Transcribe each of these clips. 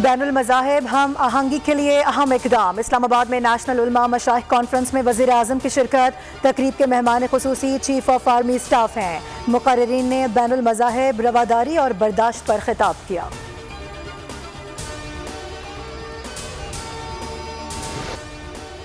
बैनुल मज़ाहिब हम आहंगी के लिए अहम इक़दाम। इस्लामाबाद में नेशनल उलमा मशाइख कॉन्फ्रेंस में वज़ीर आज़म की शिरकत। तकरीब के मेहमान ख़ुसूसी चीफ ऑफ आर्मी स्टाफ हैं। मुक़र्रिरीन ने बैनुल मज़ाहिब रवादारी और बर्दाश्त पर खिताब किया।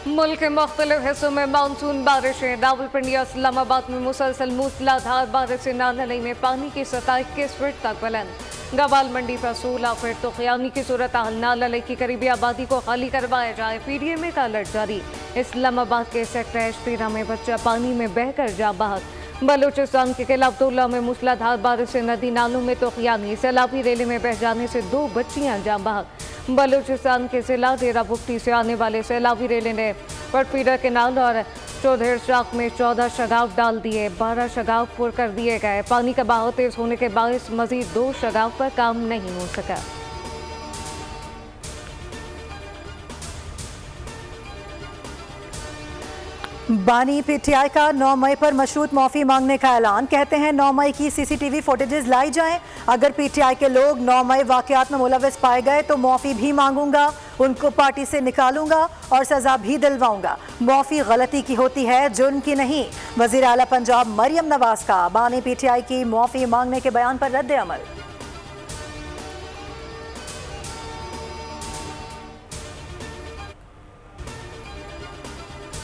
मुल्क के मुख्तलिफ हिस्सों में मानसून बारिशें। रावलपिंडी और इस्लामाबाद में मुसलसल मूसलाधार बारिश से नाला में पानी की सतह 21 फीट तक बुलंद। गवाल मंडी पर 16 फीट तो ख़यानी की सूरत हाल। नाला की करीबी आबादी को खाली करवाया जाए। PDMA का अलर्ट जारी। इस्लामाबाद के सेक्टर H13 में बच्चा पानी में बहकर जा बहक। बलूचिस्तान के किला अब्दुल्ला में मूसलाधार बारिश से नदी नालों में तो ख़यानी। सैलाबी रेले में बह जाने से 2 बच्चियां जा बहक। बलूचिस्तान के जिला डेरा बुगटी से आने वाले सैलाबी रेले ने पटपीरा केनाल और चौधर शाख में 14 शगाव डाल दिए। 12 शगाव पुर कर दिए गए। पानी का बहाव तेज होने के बायस मजीद 2 शगाव पर काम नहीं हो सका। बानी PTI का 9 मई पर मशरूत माफ़ी मांगने का ऐलान। कहते हैं 9 मई की CCTV फुटेजेस लाई जाएं। अगर PTI के लोग 9 मई वाक़यात में मुलविस पाए गए तो माफ़ी भी मांगूंगा, उनको पार्टी से निकालूंगा और सज़ा भी दिलवाऊंगा। माफ़ी गलती की होती है, जुर्म की नहीं। वज़ीर आला पंजाब मरियम नवाज का बानी PTI की माफ़ी मांगने के बयान पर रद्द अमल।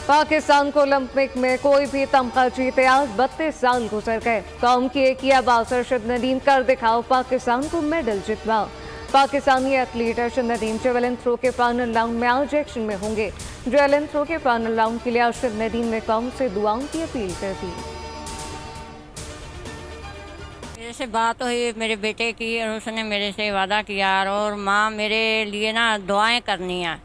पाकिस्तान को ओलंपिक में कोई भी तमगा जीते आज 32 साल गुजर गए। कौम की एक ही आवाज़ अरशद नदीम कर दिखाओ, पाकिस्तान को मेडल जितवाओ। Pakistani athlete Arshad Nadeem javelin throw के फाइनल राउंड में आज एक्शन में होंगे। जेवलिन थ्रो के फाइनल राउंड के लिए अरशद नदीम ने कौम से दुआओं की अपील कर दी। मेरे से बात हुई मेरे बेटे की और उसने मेरे से वादा किया और माँ मेरे लिए ना दुआएं करनी है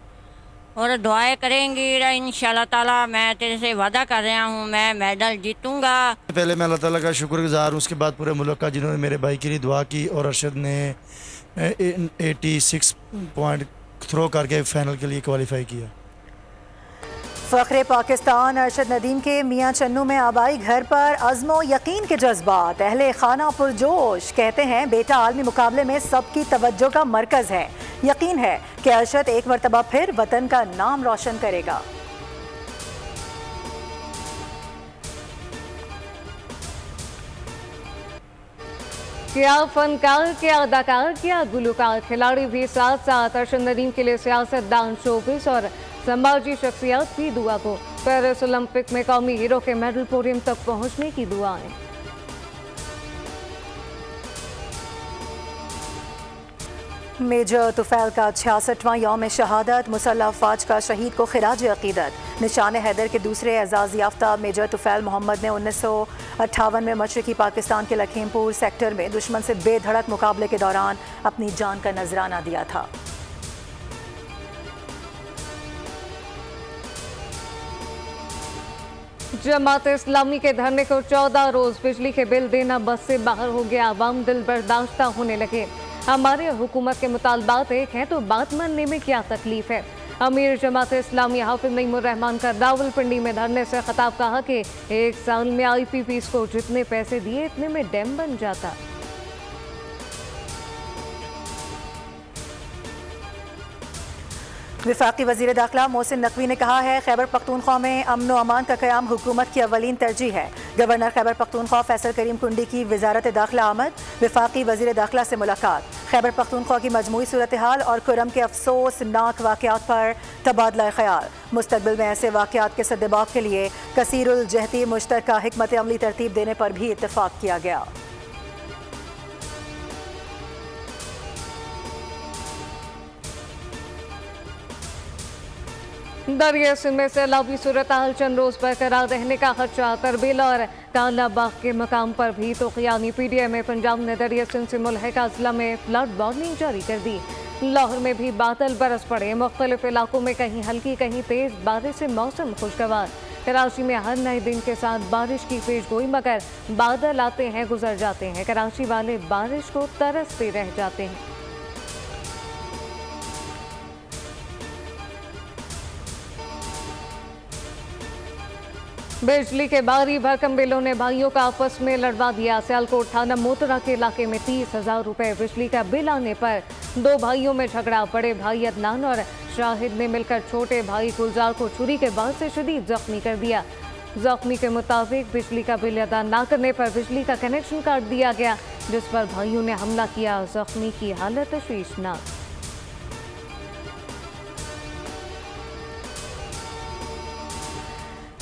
और दुआएं करेंगी इंशाल्लाह ताला। मैं तेरे से वादा कर रहा हूँ मैं मेडल जीतूंगा। पहले मैं अल्लाह ताला का शुक्रगुजार हूँ, उसके बाद पूरे मुल्क का जिन्होंने मेरे भाई के लिए दुआ की और अरशद ने 86 पॉइंट थ्रो करके फाइनल के लिए क्वालिफाई किया। फ़ख्रे पाकिस्तान अरशद नदीम के मियाँ चन्नू में आबाई घर पर अज़्म व यकीन के जज्बात। अहले खाना पुरजोश। कहते हैं बेटा आलमी मुकाबले में सबकी तवज्जो का मरकज़ है। यकीन है कि अरशद एक मरतबा फिर वतन का नाम रोशन करेगा। क्या फनकार, क्या अदाकार, क्या गुलकार। खिलाड़ी भी साथ साथ अरशद नदीम के लिए सियासतदान, शोबिस और समाजी शख्सियत की दुआ को। पेरिस ओलंपिक में कौमी हीरो के मेडल पोडियम तक पहुंचने की दुआएं। मेजर तुफैल का 66वां यौम शहादत। मुसल्लह अफवाज का शहीद को खिराज अकीदत। निशान हैदर के दूसरे एजाज़ याफ्ता मेजर तुफैल मोहम्मद ने 1958 में मशरकी पाकिस्तान के लखीमपुर सेक्टर में दुश्मन से बेधड़क मुकाबले के दौरान अपनी जान का नजराना दिया था। जमात इस्लामी के धरने को 14 रोज बिजली के बिल देना बस से बाहर हो गया। आवाम दिल बर्दाश्ता होने लगे। हमारे हुकूमत के मुतालबात एक हैं तो बात मानने में क्या तकलीफ है। अमीर जमात इस्लामी हाफिज नईमुर रहमान का रावलपिंडी में धरने से खिताब। कहा कि 1 साल में IPPs को जितने पैसे दिए इतने में डैम बन जाता। वफाकी वज़ीर दाखिला मोहसिन नकवी ने कहा है खैबर पख्तूनख्वा में अमन व अमान का क़याम हुकूमत की अवलीन तरजीह है। गवर्नर खैबर पख्तूनख्वा फैसल करीम कुंडी की वजारत दाखिला आमद। वफाकी वज़ीर दाखिला से मुलाकात। खैबर पख्तूनख्वा की मजमूई सूरत हाल और कुरम के अफसोसनाक वाक़यात पर तबादला ख्याल। मुस्तक़बिल में ऐसे वाक़यात के सद्देबाब के लिए कसीरुल जहती मुश्तरका हिकमत अमली तरतीब देने पर भी इत्तफ़ाक़ किया गया। दरिया सिंध में सैलाबी सूरत हाल चंद रोज बरकरार रहने का खदशा। तरबेल और काला बाग के मकाम पर भी तो ख़यानी। PDMA पंजाब ने दरिया सिंध से मुल्हिका अजला में फ्लड वार्निंग जारी कर दी। लाहौर में भी बादल बरस पड़े। मुख्तलिफ इलाकों में कहीं हल्की कहीं तेज बारिश से मौसम खुशगवार। कराची में हर नए दिन के साथ बारिश की पेशगोई, मगर बादल आते हैं गुजर जाते हैं। कराची वाले बारिश को तरसते रह जाते हैं। बिजली के भारी भरकम बिलों ने भाइयों का आपस में लड़वा दिया। सियालकोट थाना मोतरा के इलाके में 30,000 रुपए बिजली का बिल आने पर दो भाइयों में झगड़ा। बड़े भाई अदनान और शाहिद ने मिलकर छोटे भाई गुलजार को छुरी के बाल से शदीद जख्मी कर दिया। जख्मी के मुताबिक बिजली का बिल अदा न करने पर बिजली का कनेक्शन काट दिया गया, जिस पर भाइयों ने हमला किया। जख्मी की हालत तशवीशनाक।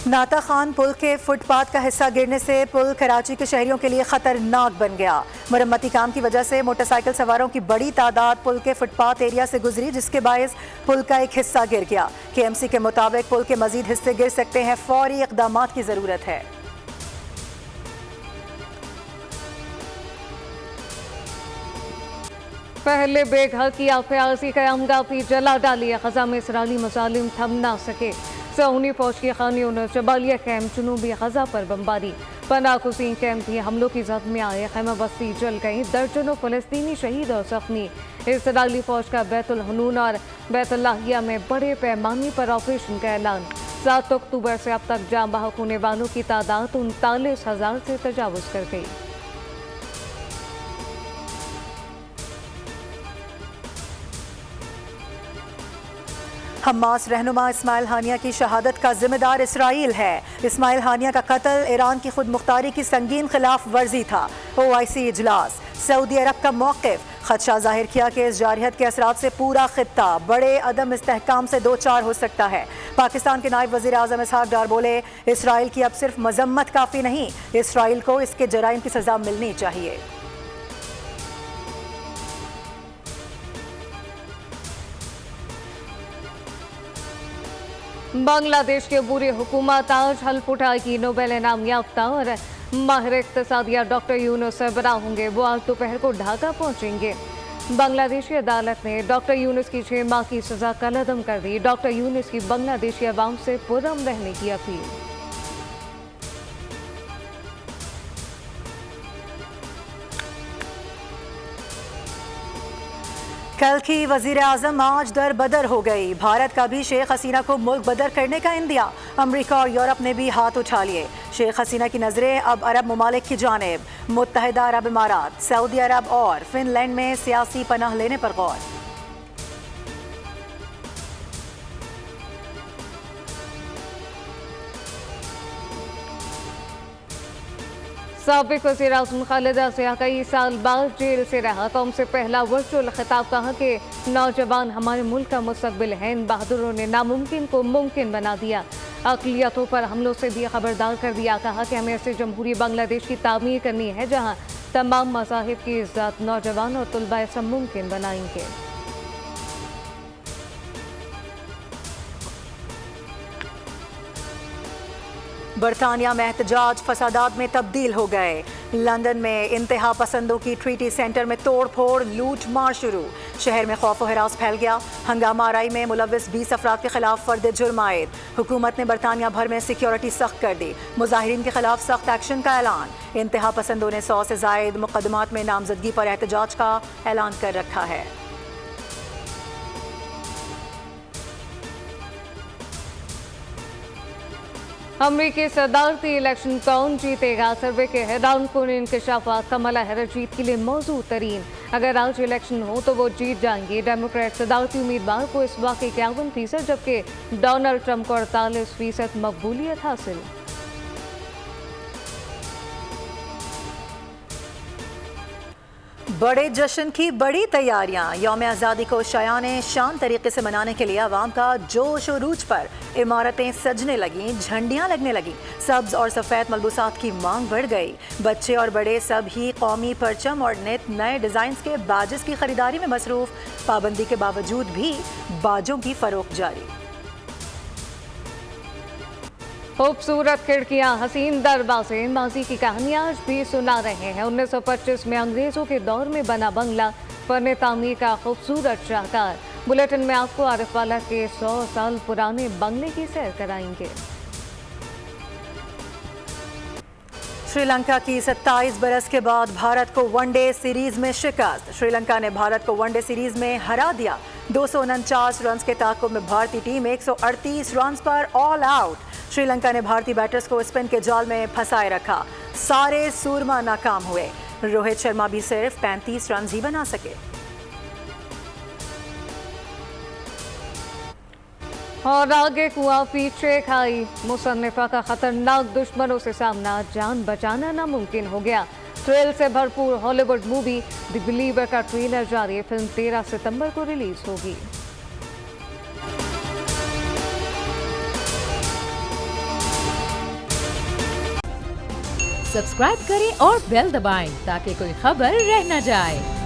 नाता खान पुल के फुटपाथ का हिस्सा गिरने से पुल कराची के शहरियों के लिए खतरनाक बन गया। मरम्मती काम की वजह से मोटरसाइकिल सवारों की बड़ी तादाद पुल के फुटपाथ एरिया से गुजरी, जिसके बायस पुल का एक हिस्सा गिर गया। केएमसी के मुताबिक पुल के मजीद हिस्से गिर सकते हैं, फौरी इक़दाम की जरूरत है। पहले बेघर की आफियासी क़यामगाह भी जला डाली। ग़ज़ा में इसराइली मुजालिम थम ना सके। सऊदी फौज की खानियों ने जबालिया कैंप जुनूबी ग़ज़ा पर बमबारी। पनाह गुज़ीन कैंप भी हमलों की जद में आए। खैमा बस्ती जल गई। दर्जनों फ़लस्तीनी शहीद और जख्मी। इसराइली फौज का बैतुल हनून और बैतुल्लाहिया में बड़े पैमाने पर ऑपरेशन का ऐलान। 7 अक्टूबर से अब तक जाँ बहक होने वालों की तादाद 39,000 से तजावुज़ कर गई। हमास रहनुमा इस्माइल हानिया की शहादत का जिम्मेदार इसराइल है। इस्माइल हानिया का कत्ल ईरान की खुद मुख्तारी की संगीन खिलाफ वर्जी था। OIC इजलास। सऊदी अरब का मौक़िफ़। खदशा जाहिर किया कि इस जारहियत के असरात से पूरा खित्ता बड़े अदम इस्तेहकाम से दो चार हो सकता है। पाकिस्तान के नायब वज़ीर आज़म इसहाक डार बोले, इसराइल की अब सिर्फ मजम्मत काफ़ी नहीं, इसराइल को इसके जराइम की सज़ा मिलनी चाहिए। बांग्लादेश की अबूरी हुकूमत आज हल्फ उठाएगी। नोबेल इनाम याफ्ता और माहिर इक़्तिसादिया डॉक्टर यूनुस सरबराह होंगे। वो आज दोपहर को ढाका पहुंचेंगे। बांग्लादेशी अदालत ने डॉक्टर यूनुस की 6 माह की सजा कलअदम कर दी। डॉक्टर यूनुस की बांग्लादेशी अवाम से पुरअमन रहने की अपील। कल की वज़ीर आज़म आज दर बदर हो गई। भारत का भी शेख हसीना को मुल्क बदर करने का इंदिया। अमरीका और यूरोप ने भी हाथ उठा लिए। शेख हसीना की नज़रें अब अरब ममालिक की जानिब। मुत्तहिदा अरब इमारात, सऊदी अरब और फिनलैंड में सियासी पनाह लेने पर गौर। साबिक वज़ीर आज़म खालिदा जिया कई साल बाद जेल से रहा। कौम से पहला वर्चुअल खिताब। कहा कि नौजवान हमारे मुल्क का मुस्तकबिल है। इन बहादुरों ने नामुमकिन को मुमकिन बना दिया। अक़लियतों पर हमलों से भी खबरदार कर दिया। कहा कि हमें ऐसे जमहूरी बांग्लादेश की तामीर करनी है जहाँ तमाम मज़ाहिब की इज़्ज़त नौजवान और तुलबा सब मुमकिन बनाएंगे। बरतानिया में एहतजाज फसादात में तब्दील हो गए। लंदन में इंतहा पसंदों की ट्रीटी सेंटर में तोड़ फोड़, लूट मार शुरू। शहर में खौफ व हिरास फैल गया। हंगामा आराई में मुलविस 20 अफराद के खिलाफ फर्द जुर्म आयद। हुकूमत ने बरतानिया भर में सिक्योरिटी सख्त कर दी। मुजाहिरीन के खिलाफ सख्त एक्शन का ऐलान। इंतहा पसंदों ने 100 से जायद मुकदमात में नामजदगी पर एहतजाज का ऐलान कर रखा है। अमरीकी सदारती इलेक्शन कौन जीतेगा? सर्वे के हैरान कुन इंकशाफात कमला हैरिस जीत के लिए मौजूद तरीन। अगर आज इलेक्शन हो तो वो जीत जाएंगे। डेमोक्रेट सदारती उम्मीदवार को इस वक्त 51%, जबकि डोनाल्ड ट्रंप को 48% मकबूलियत हासिल। बड़े जश्न की बड़ी तैयारियां। यौम आज़ादी को शायाने शान तरीके से मनाने के लिए आवाम का जोश और रूज पर। इमारतें सजने लगीं, झंडियां लगने लगीं। सब्ज और सफ़ेद मलबूसात की मांग बढ़ गई। बच्चे और बड़े सब ही कौमी परचम और नित नए डिज़ाइन के बाजेस की खरीदारी में मसरूफ। पाबंदी के बावजूद भी बाजों की फरोख्त जारी। खूबसूरत खिड़कियां, हसीन दरवाजे, माजी की कहानियां आज भी सुना रहे हैं। 1925 में अंग्रेजों के दौर में बना बंगला फन तामीर का खूबसूरत शाहकार। बुलेटिन में आपको आरिफ वाला के 100 साल पुराने बंगले की सैर कराएंगे। श्रीलंका की 27 बरस के बाद भारत को वनडे सीरीज में शिकस्त। श्रीलंका ने भारत को वनडे सीरीज में हरा दिया। 249 रन के ताक़ुब में भारतीय टीम 138 रन पर ऑल आउट। श्रीलंका ने भारतीय बैटर्स को स्पिन के जाल में फंसाए रखा। सारे सूरमा नाकाम हुए। रोहित शर्मा भी सिर्फ 35 रन ही बना सके। और आगे कुआं पीछे खाई, मुसन्निफा का खतरनाक दुश्मनों से सामना, जान बचाना नामुमकिन हो गया। थ्रिल से भरपूर हॉलीवुड मूवी द बिलीवर का ट्रेलर जारी, फिल्म 13 सितंबर को रिलीज होगी। सब्सक्राइब करें और बेल दबाएं ताकि कोई खबर रह न जाए।